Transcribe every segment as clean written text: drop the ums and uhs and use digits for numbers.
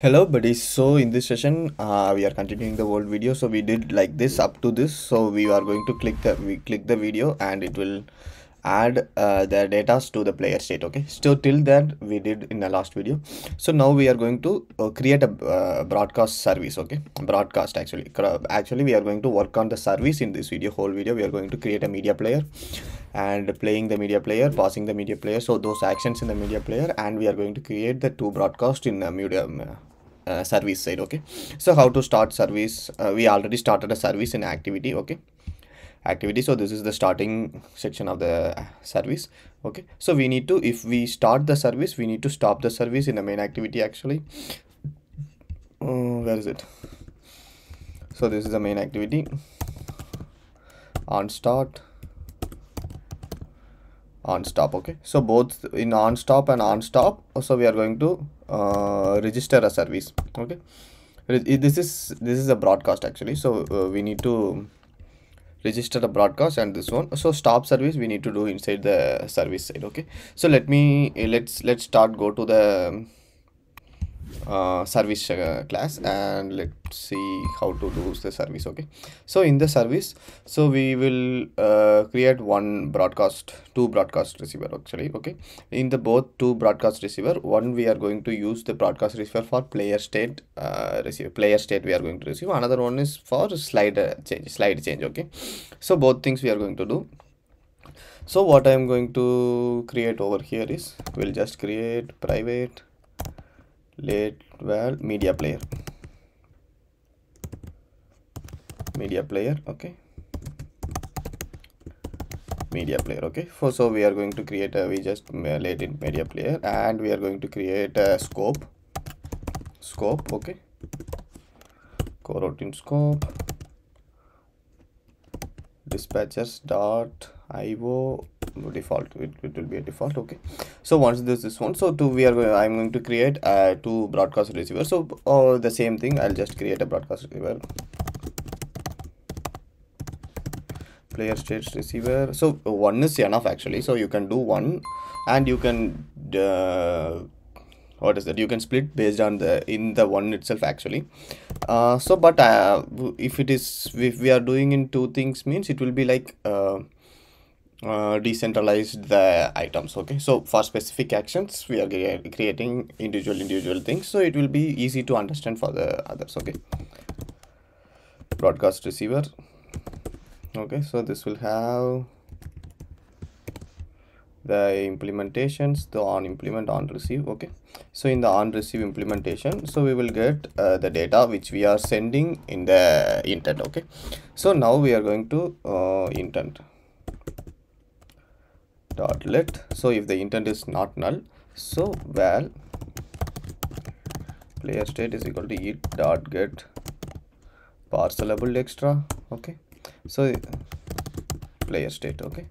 Hello buddies, so in this session we are continuing the old video. So we did like this up to this, so we are going to click the video and it will add the data to the player state. Okay, so till that we did in the last video. So now we are going to create a broadcast service. Okay, broadcast actually we are going to work on the service in this whole video. We are going to create a media player and playing the media player, passing the media player, so those actions in the media player, and we are going to create the two broadcast in the service side. Okay, so how to start service? We already started a service in activity. Okay, activity, so this is the starting section of the service. Okay, so we need to, if we start the service, we need to stop the service in the main activity actually. Where is it? So this is the main activity on start, on stop. Okay, so both in on stop and on stop, so we are going to register a service. Okay, this is a broadcast actually, so we need to register the broadcast and this one. So stop service we need to do inside the service side. Okay, so let's start, go to the service class, and let's see how to do the service. Okay, so in the service, so we will create two broadcast receiver actually. Okay, in the both two broadcast receiver, one we are going to use the broadcast receiver for player state player state we are going to receive, another one is for slide change. Okay, so both things we are going to do. So what I am going to create over here is, we'll just create private media player. Okay, media player. Okay, so we are going to create a, we just laid in media player, and we are going to create a scope. Okay, coroutine scope dispatchers dot io default, it will be a default. Okay, so once this one, so I'm going to create two broadcast receiver. So the same thing, I'll just create a broadcast receiver, player state receiver. So one is enough actually, so you can do one, and you can what is that, you can split based on the one itself actually. So but if we are doing in two things, means it will be like decentralized the items. Okay, so for specific actions we are creating individual things, so it will be easy to understand for the others. Okay, broadcast receiver. Okay, so this will have the implementations, the on implement, on receive. Okay, so in the on receive implementation, so we will get the data which we are sending in the intent. Okay, so now we are going to intent dot let. So if the intent is not null, so val player state is equal to it dot get parcelable extra. Okay, so player state. Okay,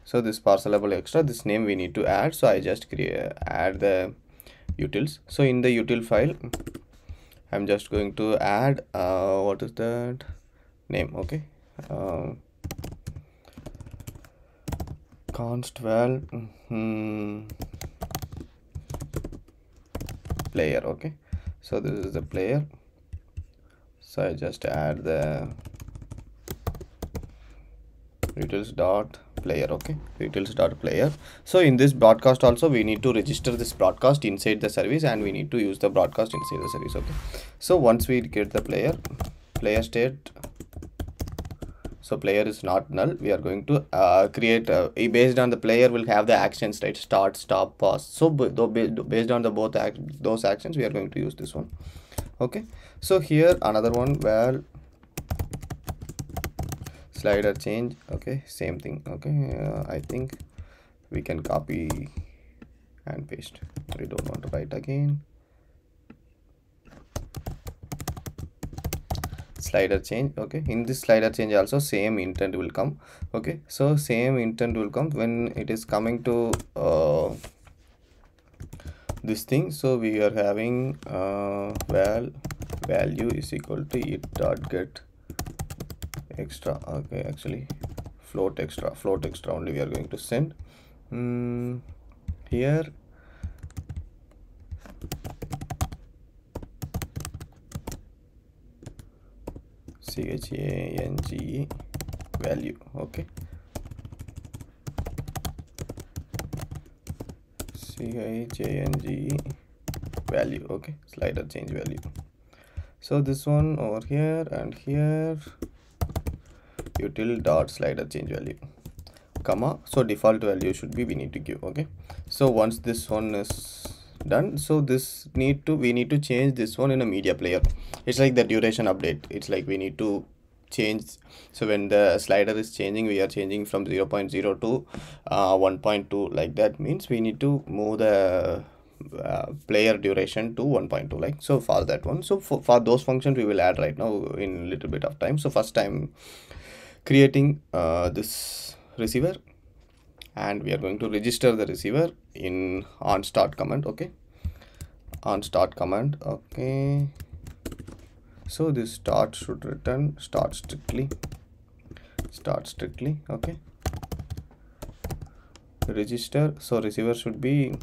so this parcelable extra, this name we need to add, so I just add the utils. So in the util file, I'm just going to add what is that name? Okay, const val player. Okay, so this is the player, so I just add the utils dot player. Okay, utils dot player. So in this broadcast also, we need to register this broadcast inside the service, and we need to use the broadcast inside the service. Okay, so once we get the player state, so player is not null, we are going to create based on the player will have the actions, right? Start, stop, pause. So based on the those actions, we are going to use this one. Okay, so here another one, where slider change. Okay, same thing. Okay, I think we can copy and paste, we don't want to write again. Slider change. Okay, in this slider change also same intent will come. Okay, so same intent will come when it is coming to this thing. So we are having value is equal to it dot get extra. Okay, actually float extra only we are going to send. Here change value. Okay, change value. Okay, slider change value. So this one over here and here, util dot slider change value, comma. So default value should be we need to give. Okay, so once this one is done, so this we need to change this one in a media player. It's like the duration update. It's like we need to change. So when the slider is changing, we are changing from 0.0 to 1.2, like that means we need to move the player duration to 1.2, like so. For that one, so for those functions we will add right now in little bit of time. So first time creating this receiver, and we are going to register the receiver in on start command. Okay, on start command. Okay, so this start should return start strictly. Okay, register. So receiver should be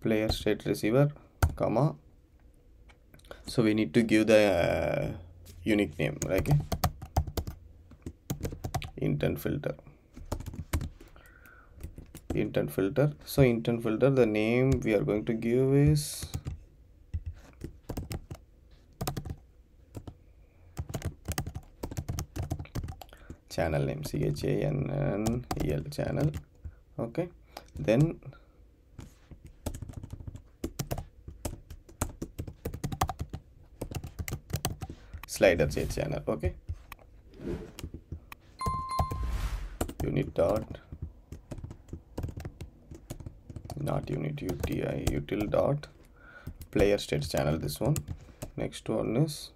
player state receiver, comma. So we need to give the unique name. Okay, intent filter. So intent filter, the name we are going to give is channel name, channel channel. Okay, then slider change channel. Okay, unit dot, not unit, util dot player state channel, this one. Next one is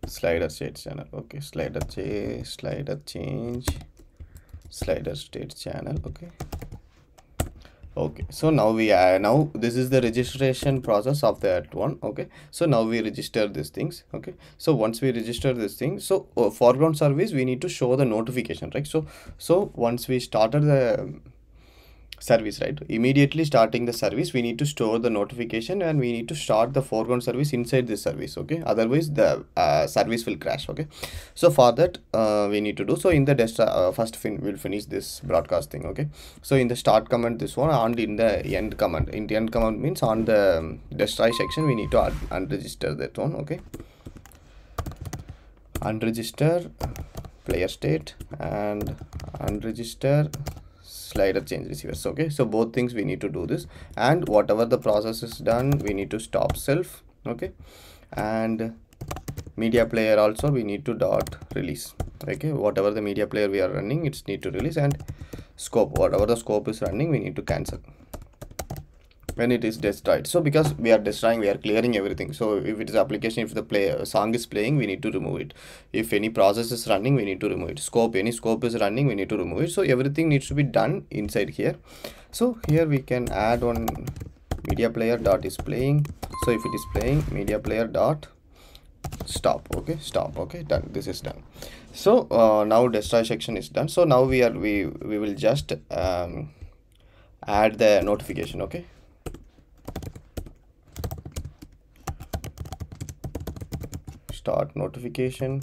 slider state channel. Okay, slider change slider state channel. Okay, so now we are, now this is the registration process of that one. Okay, so now we register these things. Okay, so once we register this thing, so foreground service we need to show the notification, right? So once we started the service, right, immediately starting the service, we need to store the notification and we need to start the foreground service inside this service. Okay, otherwise the service will crash. Okay, so for that we need to do, so in the first we'll finish this broadcast thing. Okay, so in the start command this one, and in the end command, means on the destroy section we need to unregister that one. Okay, unregister player state and unregister slider change receivers. Okay, so both things we need to do this, and whatever the process is done we need to stop self. Okay, and media player also we need to dot release. Okay, whatever the media player we are running, it's need to release, and scope, whatever the scope is running, we need to cancel when it is destroyed. So because we are destroying, we are clearing everything. So if it is application, if the song is playing, we need to remove it. If any process is running, we need to remove it. Scope, any scope is running, we need to remove it. So everything needs to be done inside here. So here we can add one media player dot is playing. So if it is playing, media player dot stop. Okay, stop. Okay, done. This is done. So now destroy section is done. So now we will just add the notification. Okay, start notification.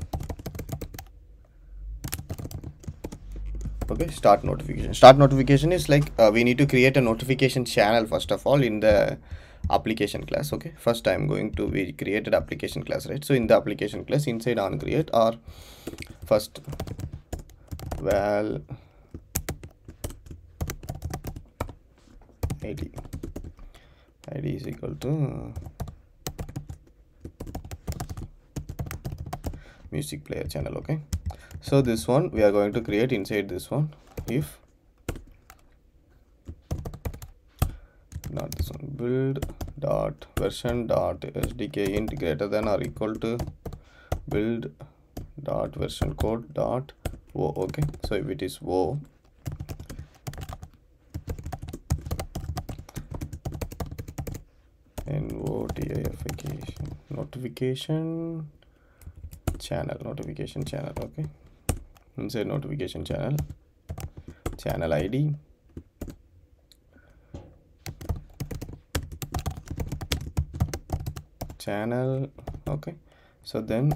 Okay, start notification is like we need to create a notification channel first of all in the application class. Okay, first I'm going to, we created application class, right? So in the application class, inside on create, or first val id is equal to music player channel. Okay, so this one we are going to create inside this one, if not this one, build dot version dot sdk int greater than or equal to build dot version code dot o. Okay, so if it is o, notification channel. Okay, inside notification channel id channel. Okay, So then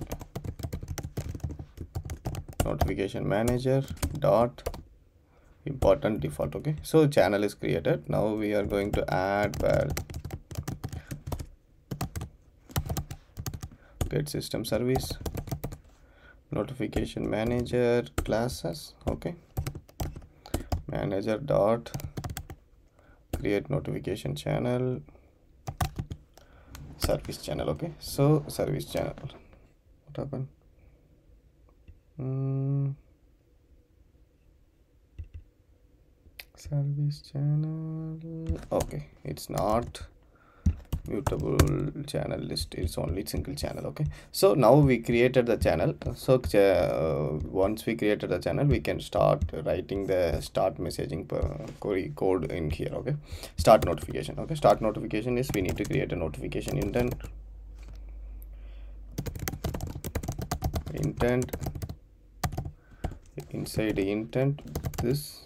notification manager dot important default. Okay, so channel is created. Now we are going to add where get system service notification manager classes. Okay, manager dot create notification channel service channel. Okay, so service channel, what happened? Service channel. Okay, it's not mutable channel list, it's only single channel. Okay, so now we created the channel. So once we created the channel, we can start writing the start messaging query code in here. Okay, start notification. Okay, start notification is we need to create a notification intent inside the intent this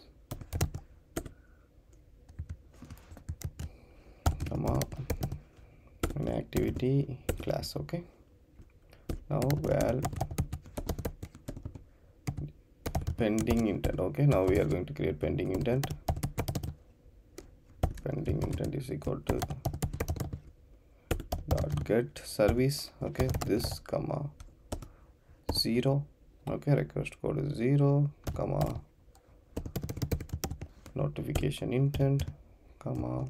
comma an activity class. Okay, now val pending intent. Okay, now we are going to create pending intent is equal to dot get service. Okay, this comma 0. Okay, request code is 0 comma notification intent comma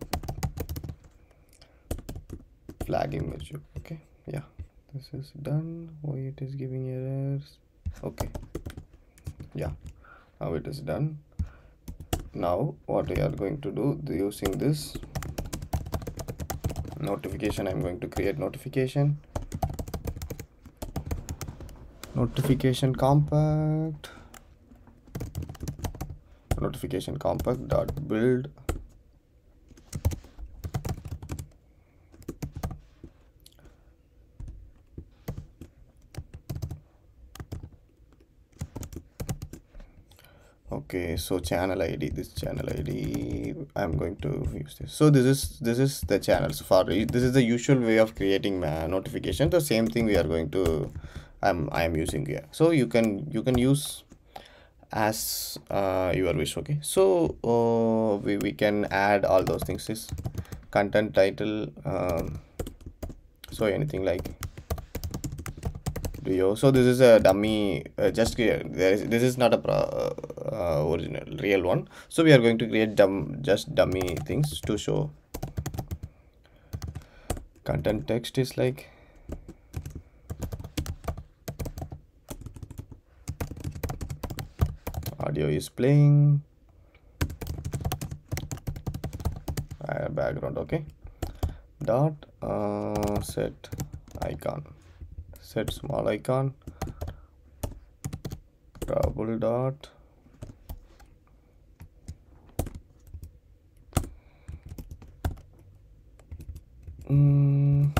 flag image. Okay, yeah, this is done. Why it is giving errors? Okay, yeah, now it is done. Now what we are going to do using this notification, I'm going to create notification compact dot build okay, so channel ID, this channel ID I'm going to use this. So this is the channels for this is the usual way of creating notification. The same thing we are going to I am using here. So you can use as your wish. Okay, so we can add all those things. Is content title, so anything like video. So this is a dummy, just this is not a original real one. So we are going to create just dummy things to show. Content text is like audio is playing, background. Okay, dot set icon, set small icon, double dot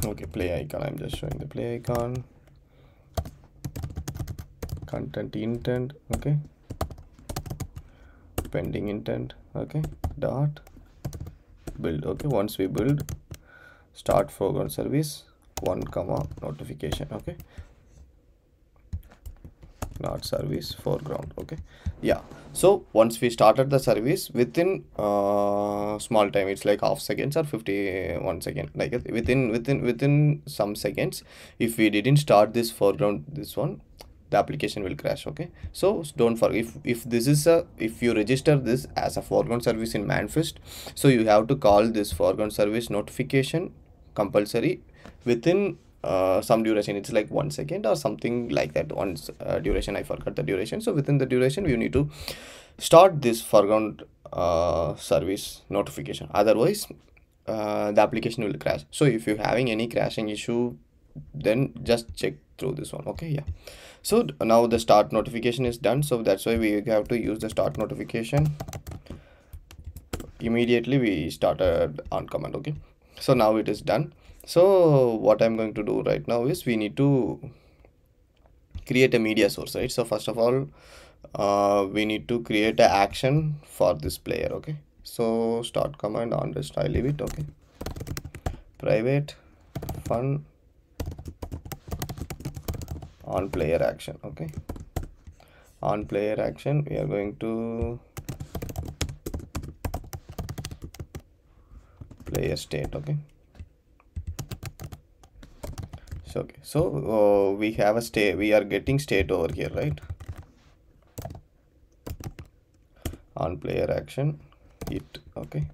okay, play icon. I'm just showing the play icon. Content intent. Okay, pending intent. Okay, dot build. Okay, once we build, start foreground service 1 comma notification. Okay, not service foreground. Okay, yeah, so once we started the service, within small time, it's like half seconds or 51 second, like within some seconds, if we didn't start this foreground, this one, the application will crash. Okay, so don't forget, if this is if you register this as a foreground service in Manifest, so you have to call this foreground service notification compulsory within some duration. It's like 1 second or something like that. Once duration, I forgot the duration. So within the duration, you need to start this foreground service notification, otherwise the application will crash. So if you're having any crashing issue, then just check through this one. Okay, yeah, so now the start notification is done. So that's why we have to use the start notification. Immediately we started on command. Okay, so now it is done. So what I'm going to do right now is we need to create a media source, right? So first of all, we need to create an action for this player. Okay, so start command on this, I leave it. Okay, private fun on player action. Okay, on player action we are going to player state. Okay, so okay, so we have a state, we are getting state over here, right? On player action it. Okay,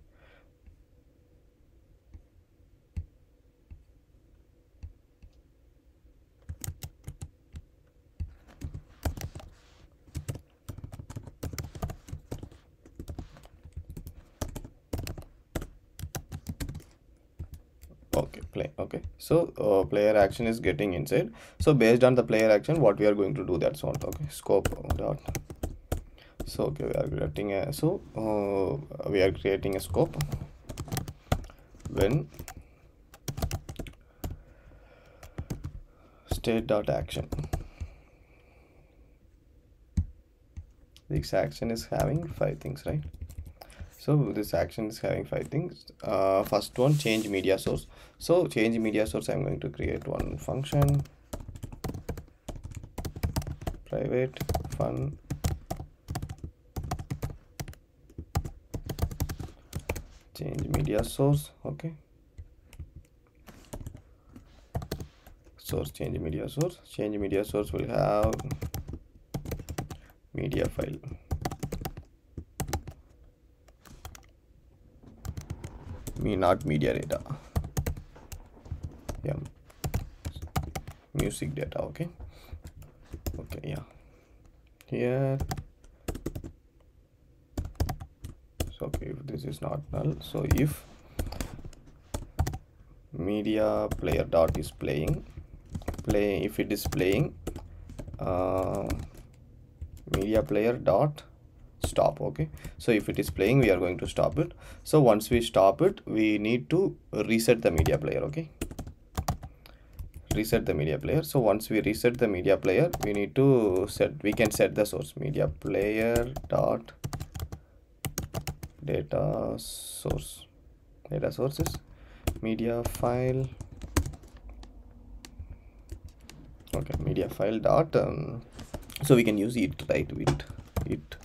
okay, play. Okay, so player action is getting inside. So based on the player action, what we are going to do, that's what. Okay, scope dot. So okay, we are creating a, so we are creating a scope when state dot action. This action is having 5 things, right? So this action is having 5 things. First one, change media source. So change media source, I'm going to create one function, private fun change media source. Okay, source change media source. Change media source will have media file. Not media data. Yeah, music data. Okay, okay, yeah, here. So okay, if this is not null, so if media player dot is playing, if it is playing, media player dot stop. Okay, so if it is playing, we are going to stop it. So once we stop it, we need to reset the media player. Okay, reset the media player. So once we reset the media player, we need to set, we can set the source, media player dot data source. Data source is media file. Okay, media file dot so we can use it, right? With it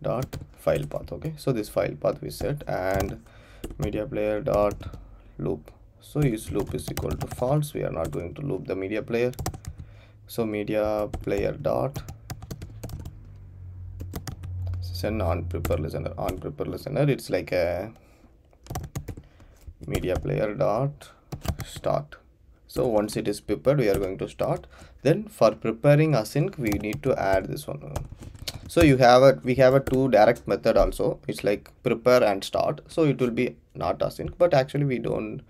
dot file path. Okay, so this file path we set, and media player dot loop. So is loop is equal to false, we are not going to loop the media player. So media player dot send on prepare listener. On prepare listener, it's like a media player dot start. So once it is prepared, we are going to start. Then for preparing async, we need to add this one. So you have a, we have a 2 direct method also. It's like prepare and start. So it will be not async, but actually we don't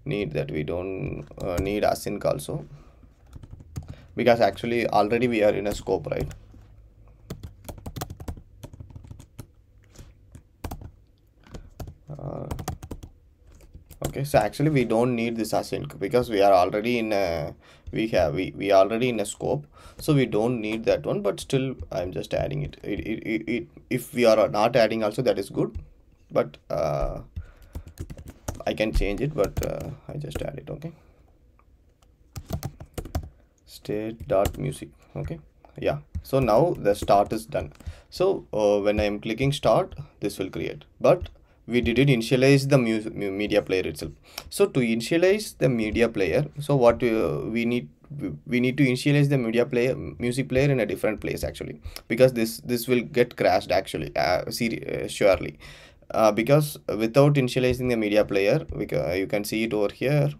need that. We don't need async also, because actually already we are in a scope, right? Okay, so actually we don't need this async, because we are already in a, we already in a scope, so we don't need that one. But still I'm just adding it. If we are not adding also, that is good, but I can change it, but I just add it. Okay, state dot music. Okay, yeah, so now the start is done. So when I am clicking start, this will create, but we didn't initialize the media player itself. So to initialize the media player, so what we need to initialize the media player, music player, in a different place actually, because this will get crashed actually, surely, because without initializing the media player, you can see it over here.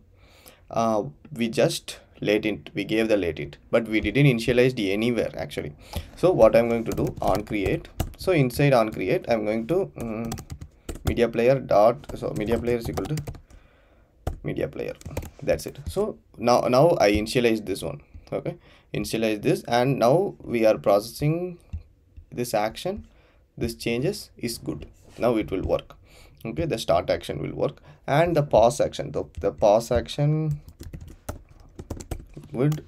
We just latent, we gave the latent, but we didn't initialize the anywhere actually. So what I'm going to do, on create. So inside on create, I'm going to media player dot, so media player is equal to media player. That's it. So now I initialize this one. Okay, initialize this, and now we are processing this action. This changes is good. Now it will work. Okay, the start action will work, and the pause action, the pause action would,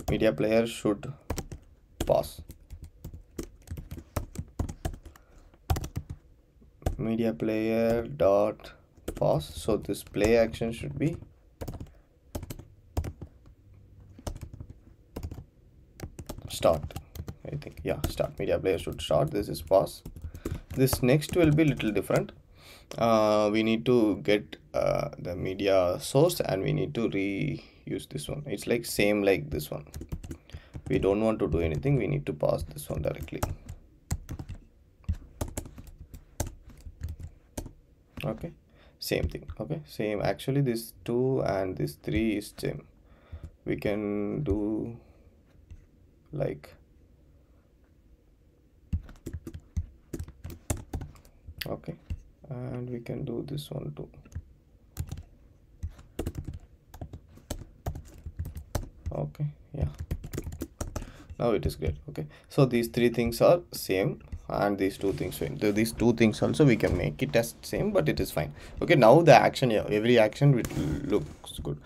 media player should pause. Media player dot pause. So this play action should be start. I think, yeah, start. Media player should start. This is pause. This next will be little different. We need to get the media source and we need to reuse this one. It's like same like this one. We don't want to do anything. We need to pass this one directly. Okay, same thing. Okay, same. Actually, this 2 and this 3 is same. We can do like, okay, and we can do this one too. Okay, yeah, now it is great. Okay, so these 3 things are same and these 2 things fine. So these 2 things also we can make it as same, but it is fine. Okay, now the action, yeah, every action looks good.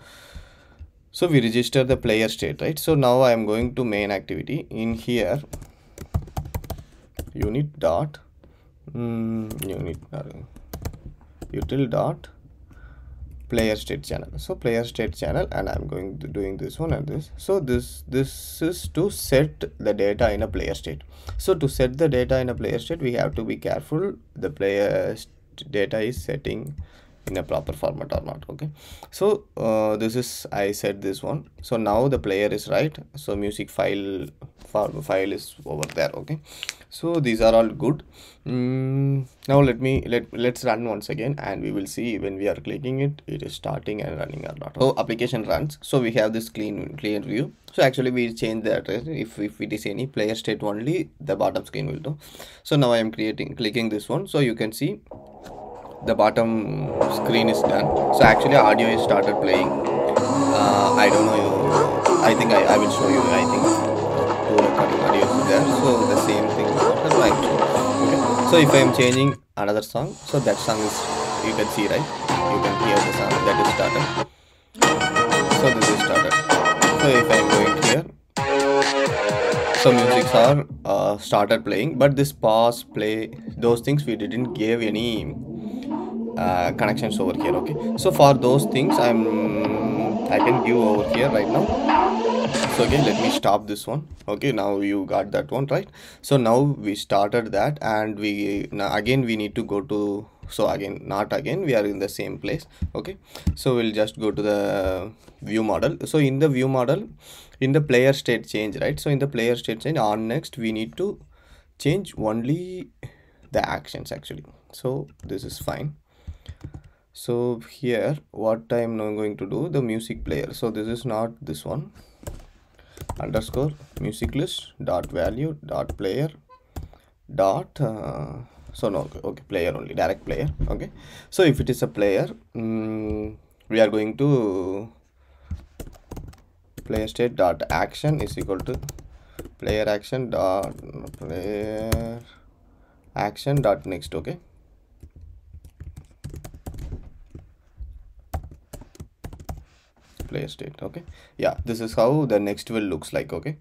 So we register the player state, right? So now I am going to main activity. In here, unit dot util dot player state channel. So player state channel, and I'm going to doing this one and this. So this is to set the data in a player state. So to set the data in a player state, we have to be careful the player data is setting in a proper format or not. Okay, so this is, I set this one. So now the player is right. So music file is over there. Okay, so these are all good. Now let's run once again and we will see when we are clicking it is starting and running or not. So application runs. So we have this clean view. So actually we change the address. If it is any player state only, the bottom screen will do. So now I am clicking this one. So you can see the bottom screen is done. So actually audio is started playing. I don't know, I think I will show you. I think two recording audio is there, so the same thing right. Okay, so if I am changing another song, so that song is, you can see, right, you can hear the song that is started. So this is started. So if I am going here, so musics are started playing, but this pause, play, those things we didn't give any connections over here. Okay, so for those things I can give over here right now. So again, let me stop this one. Okay, now you got that one, right? So now we started that, and now again we need to go to, so again, not again, we are in the same place. Okay, so we'll just go to the view model. So in the view model, in the player state change, right? So in the player state change on next, we need to change only the actions actually. So this is fine. So here what I am now going to do, the music player. So this is not this one, underscore music list dot value dot player dot so no, okay, player only, direct player. Okay, so if it is a player, we are going to player state dot action is equal to player action dot player action dot next. Okay, player state. Okay, yeah, this is how the next will looks like. Okay,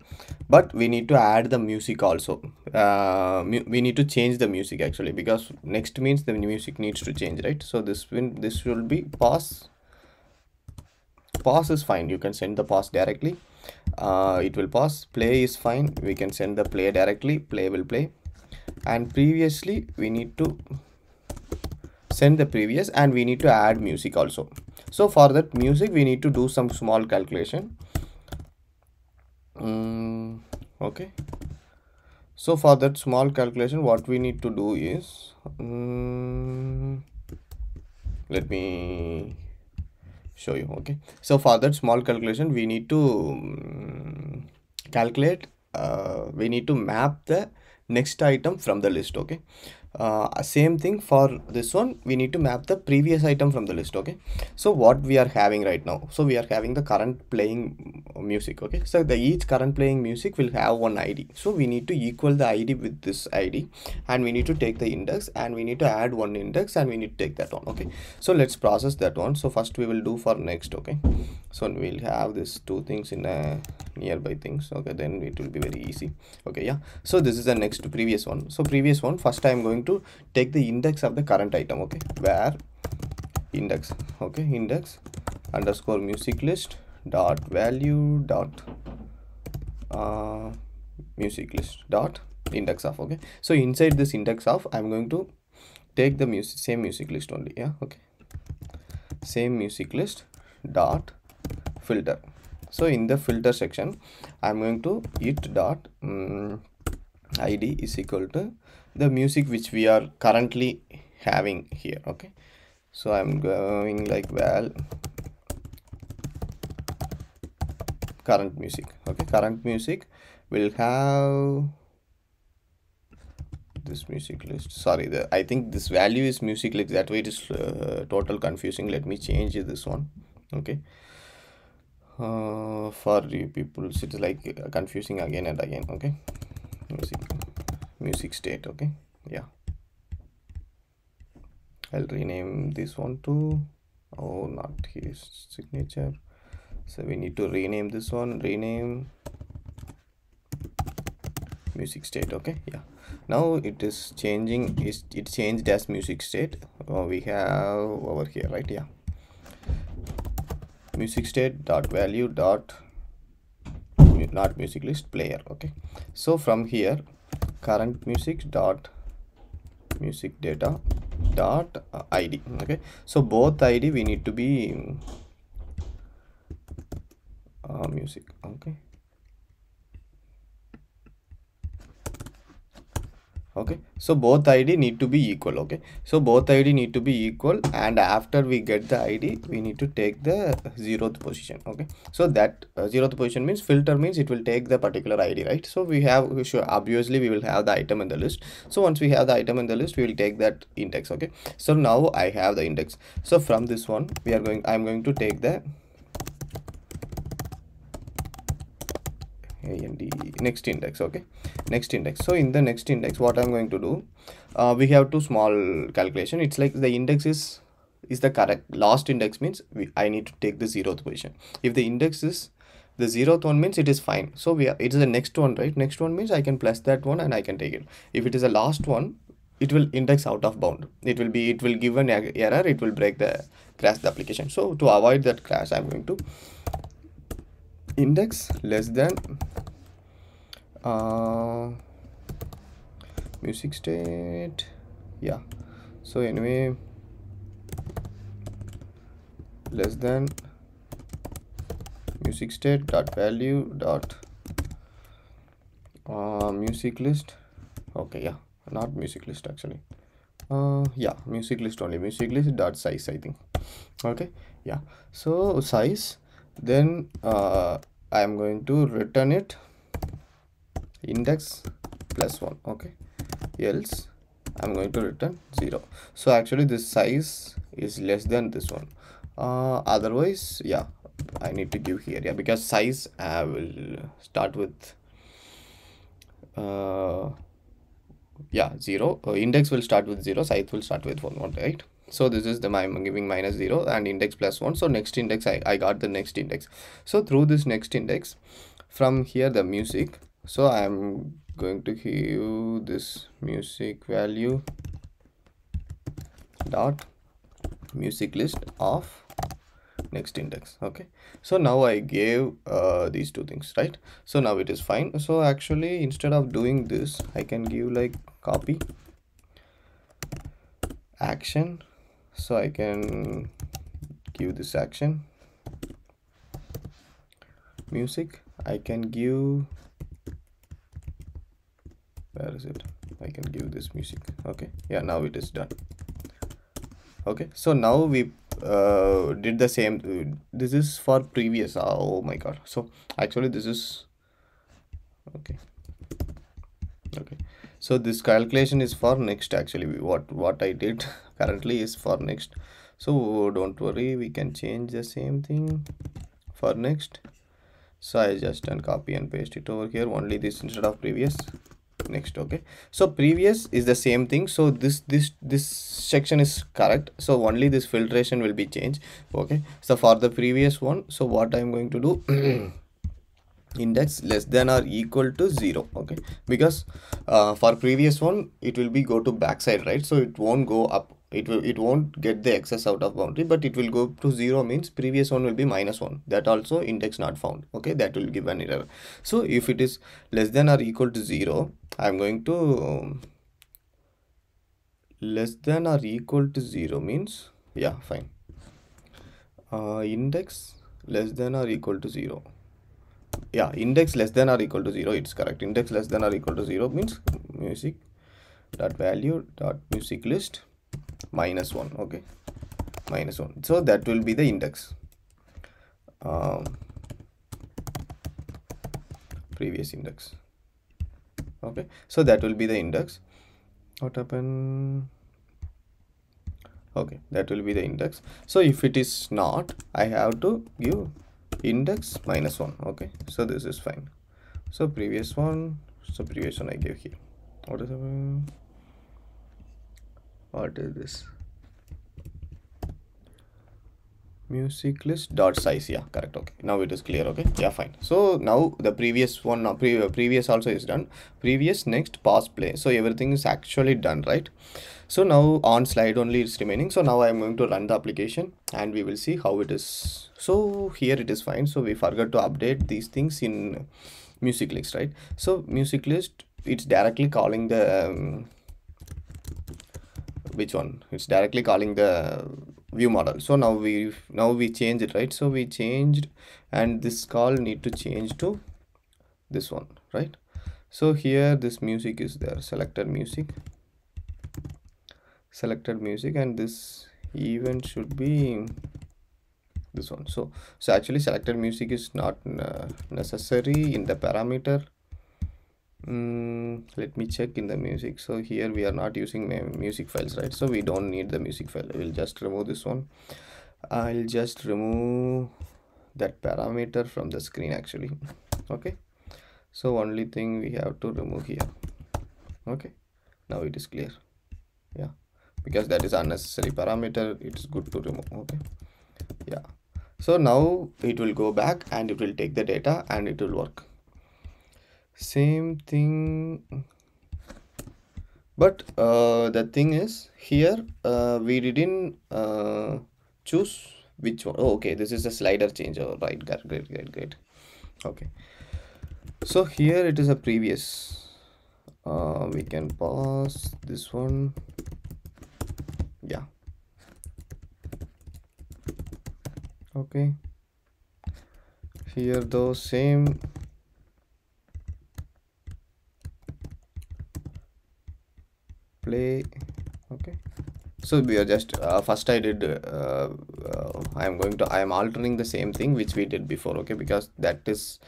but we need to add the music also. We need to change the music actually, because next means the music needs to change, right? So this will be pause is fine, you can send the pause directly. It will pause. Play is fine, we can send the play directly, play will play. And previously we need to send the previous, and we need to add music also. So for that music we need to do some small calculation. Okay, so for that small calculation, what we need to do is, let me show you. Okay, so for that small calculation, we need to calculate, we need to map the next item from the list. Okay, same thing for this one, we need to map the previous item from the list. Okay, so what we are having right now, so we are having the current playing music. Okay, so each current playing music will have one ID, so we need to equal the ID with this ID, and we need to take the index, and we need to add one index, and we need to take that one. Okay, so let's process that one. So first we will do for next. Okay, so we'll have these two things in a nearby things. Okay, then it will be very easy. Okay, yeah, so this is the next previous one. So previous one, first I am going to take the index of the current item. Okay, where index, okay, index underscore music list dot value dot music list dot index of. Okay, so inside this index of, I'm going to take the same music list only. Yeah, okay, same music list dot filter. So in the filter section, I'm going to it dot id is equal to the music which we are currently having here. Okay, so I'm going like val current music. Okay, current music will have this music list. Sorry, I think this value is music list, that way it is total confusing. Let me change this one. Okay, for you people it's like confusing again and again. Okay, music state. Okay, yeah, I'll rename this one to, oh, not his signature, so we need to rename this one, rename music state. Okay, yeah, now it is changing, it changed as music state. We have over here, right? Yeah, music state dot value dot not music list player. Okay, so from here, current music dot music data dot id. Okay, so both id we need to be music. Okay, okay, so both id need to be equal. Okay, so both id need to be equal, and after we get the id, we need to take the 0th position. Okay, so that 0th position means filter means it will take the particular id, right? So we should obviously we will have the item in the list. So once we have the item in the list, we will take that index. Okay, so now I have the index. So from this one, I'm going to take the next index. Okay, next index. So in the next index, what I'm going to do, we have two small calculation. It's like the index is the correct last index means I need to take the 0th position. If the index is the 0th one means it is fine. So it is the next one, right? Next one means I can plus that one and I can take it. If it is the last one, it will index out of bound. It will give an error. It will crash the application. So to avoid that crash, I'm going to index less than music state. Yeah, so anyway, less than music state dot value dot music list. Okay, yeah, not music list actually. Yeah, music list only, music list dot size, I think. Okay, yeah, so size, then I'm going to return it index plus 1. Okay, else I'm going to return 0. So actually this size is less than this one. Otherwise, yeah, I need to give here, yeah, because size will start with yeah, 0. Index will start with 0, size will start with 1, right? So this is I'm giving minus 0 and index plus 1. So next index, I got the next index. So through this next index, from here the music, so I'm going to give this music value dot music list of next index. Okay, so now I gave these two things, right? So now it is fine. So actually, instead of doing this, I can give like copy action. So I can give this action music. I can give, where is it? I can give this music. Okay, yeah, now it is done. Okay, so now we did the same. This is for previous. Oh my god. So actually this is okay. Okay, so this calculation is for next. Actually, what I did currently is for next. So don't worry, we can change the same thing for next. So I just copy and paste it over here, only this instead of previous. Next. Okay, so previous is the same thing. So this section is correct, so only this filtration will be changed. Okay, so for the previous one, so what I'm going to do, index less than or equal to 0. Okay, because for previous one it will be go to backside, right? So it won't go up. it won't get the excess out of boundary, but it will go to 0 means previous one will be -1. That also index not found. Okay, that will give an error. So if it is less than or equal to 0, I'm going to less than or equal to 0 means, yeah, fine. Index less than or equal to 0. Yeah, index less than or equal to 0, it's correct. Index less than or equal to 0 means music dot value dot music list -1. Okay, -1. So that will be the index. Previous index. Okay, so that will be the index. What happened? Okay, that will be the index. So if it is not, I have to give index -1. Okay, so this is fine. So previous one I gave here. What is this? Music list dot size. Yeah, correct. Okay, now it is clear. Okay, yeah, fine. So now the previous one, previous also is done. Previous, next, pause, play. So everything is actually done, right? So now on slide only it's remaining. So now I'm going to run the application and we will see how it is. So here it is fine. So we forgot to update these things in music list, right? So music list, it's directly calling the which one? It's directly calling the view model. So now we change it, right? So we changed, and this call need to change to this one, right? So here this music is there, selected music, and this event should be this one. So actually selected music is not necessary in the parameter. Let me check in the music. So here we are not using music files, right? So we don't need the music file. I will just remove this one. I'll just remove that parameter from the screen actually. Okay, so only thing we have to remove here. Okay, now it is clear. Yeah, because that is unnecessary parameter, it's good to remove. Okay, yeah, so now it will go back and it will take the data and it will work. Same thing, but the thing is here we didn't choose which one. Oh, okay, this is a slider change. Oh, right, great. Okay, so here it is a previous. We can pause this one. Yeah, okay, here though same. Play. Okay, so we are just first I did I am altering the same thing which we did before. Okay, because that is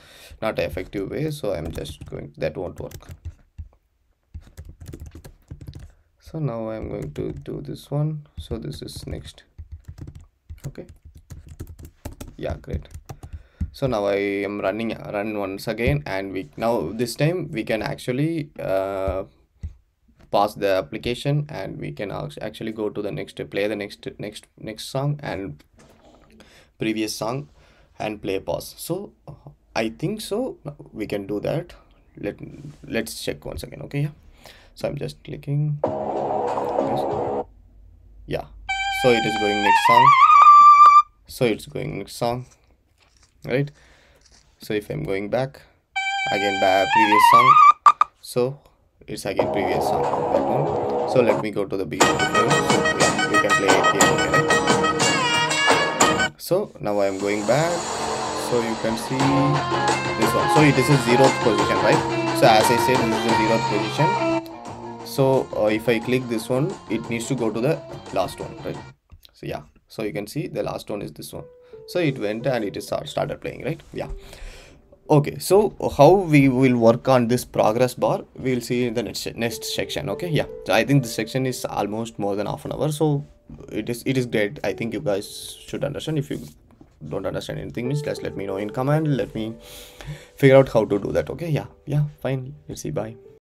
not an effective way, so I'm just going, that won't work. So now I'm going to do this one. So this is next. Okay, yeah, great. So now I am run once again, and we now this time we can actually pause the application and we can actually go to the next, play the next song and previous song and play pause. So I think so we can do that. Let's check once again. Okay, yeah, so I'm just clicking. Yeah, so it is going next song. So it's going next song, right? So if I'm going back again, previous song, so it's again previous song, that one. So let me go to the beginning. So yeah, you can play it here. Okay, right? So now I am going back, so you can see this one. So it is a 0th position, right? So as I said, this is the 0th position. So if I click this one, it needs to go to the last one, right? So yeah, so you can see the last one is this one. So it went and it is started playing, right? Yeah. Okay, so how we will work on this progress bar, we will see in the next section. Okay, yeah, so I think this section is almost more than half an hour, so it is great. I think you guys should understand. If you don't understand anything, means just let me know in comment. Let me figure out how to do that. Okay, yeah, fine, let's see, bye.